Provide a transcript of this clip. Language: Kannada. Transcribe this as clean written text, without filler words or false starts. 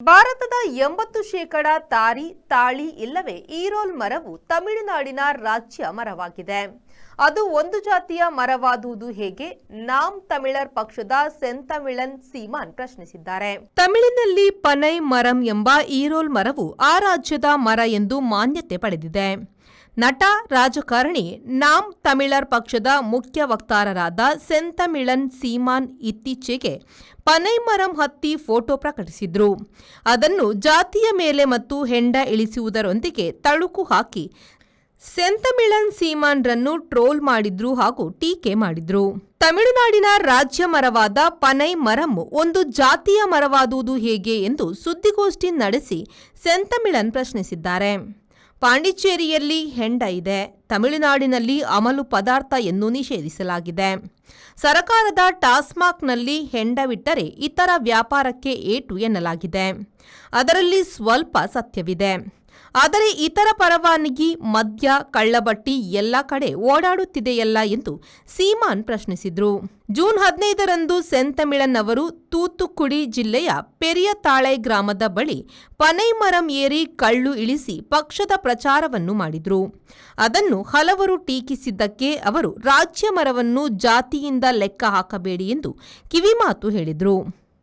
ಭಾರತದ 80% ತಾಳಿ ಇಲ್ಲವೇ ಈರೋಲ್ ಮರವು ತಮಿಳುನಾಡಿನ ರಾಜ್ಯ ಮರವಾಗಿದೆ. ಅದು ಒಂದು ಜಾತಿಯ ಮರವಾದುದು ಹೇಗೆ? ನಾಮ್ ತಮಿಳರ್ ಪಕ್ಷದ ಸೆಂತಮಿಳನ್ ಸೀಮಾನ್ ಪ್ರಶ್ನಿಸಿದ್ದಾರೆ. ತಮಿಳಿನಲ್ಲಿ ಪನೈ ಮರಂ ಎಂಬ ಈರೋಲ್ ಮರವು ಆ ರಾಜ್ಯದ ಮರ ಎಂದು ಮಾನ್ಯತೆ ಪಡೆದಿದೆ. ನಟ ರಾಜಕಾರಣಿ ನಾಮ್ ತಮಿಳರ್ ಪಕ್ಷದ ಮುಖ್ಯ ವಕ್ತಾರರಾದ ಸೆಂತಮಿಳನ್ ಸೀಮಾನ್ ಇತ್ತೀಚೆಗೆ ಪನೈ ಮರಂ ಹತ್ತಿ ಫೋಟೋ ಪ್ರಕಟಿಸಿದ್ರು. ಅದನ್ನು ಜಾತಿಯ ಮೇಲೆ ಮತ್ತು ಹೆಂಡ ಇಳಿಸುವುದರೊಂದಿಗೆ ತಳುಕು ಹಾಕಿ ಸೆಂತಮಿಳನ್ ಸೀಮಾನ್ರನ್ನು ಟ್ರೋಲ್ ಮಾಡಿದ್ರು ಹಾಗೂ ಟೀಕೆ ಮಾಡಿದ್ರು. ತಮಿಳುನಾಡಿನ ರಾಜ್ಯ ಮರವಾದ ಪನೈ ಮರಂ ಒಂದು ಜಾತಿಯ ಮರವಾದುದು ಹೇಗೆ ಎಂದು ಸುದ್ದಿಗೋಷ್ಠಿ ನಡೆಸಿ ಸೆಂತಮಿಳನ್ ಪ್ರಶ್ನಿಸಿದ್ದಾರೆ. ಪಾಂಡಿಚೇರಿಯಲ್ಲಿ ಹೆಂಡ ಇದೆ. ತಮಿಳುನಾಡಿನಲ್ಲಿ ಅಮಲು ಪದಾರ್ಥ ಎಂದು ನಿಷೇಧಿಸಲಾಗಿದೆ. ಸರಕಾರದ ಟಾಸ್ಮಾಕ್ನಲ್ಲಿ ಹೆಂಡವಿಟ್ಟರೆ ಇತರ ವ್ಯಾಪಾರಕ್ಕೆ ಏಟು ಎನ್ನಲಾಗಿದೆ. ಅದರಲ್ಲಿ ಸ್ವಲ್ಪ ಸತ್ಯವಿದೆ. ಆದರೆ ಇತರ ಪರವಾನಗಿ, ಮದ್ಯ, ಕಳ್ಳಬಟ್ಟಿ ಎಲ್ಲ ಕಡೆ ಓಡಾಡುತ್ತಿದೆಯಲ್ಲ ಎಂದು ಸೀಮಾನ್ ಪ್ರಶ್ನಿಸಿದ್ರು. ಜೂನ್ 15ರಂದು ಸೆಂತಮಿಳನ್ ಅವರು ತೂತುಕುಡಿ ಜಿಲ್ಲೆಯ ಪೆರಿಯತಾಳೈ ಗ್ರಾಮದ ಬಳಿ ಪನೈ ಮರಂ ಏರಿ ಕಳ್ಳು ಇಳಿಸಿ ಪಕ್ಷದ ಪ್ರಚಾರವನ್ನು ಮಾಡಿದ್ರು. ಅದನ್ನು ಹಲವರು ಟೀಕಿಸಿದ್ದಕ್ಕೆ ಅವರು ರಾಜ್ಯ ಮರವನ್ನು ಜಾತಿಯಿಂದ ಲೆಕ್ಕ ಹಾಕಬೇಡಿ ಎಂದು ಕಿವಿಮಾತು ಹೇಳಿದ್ರು.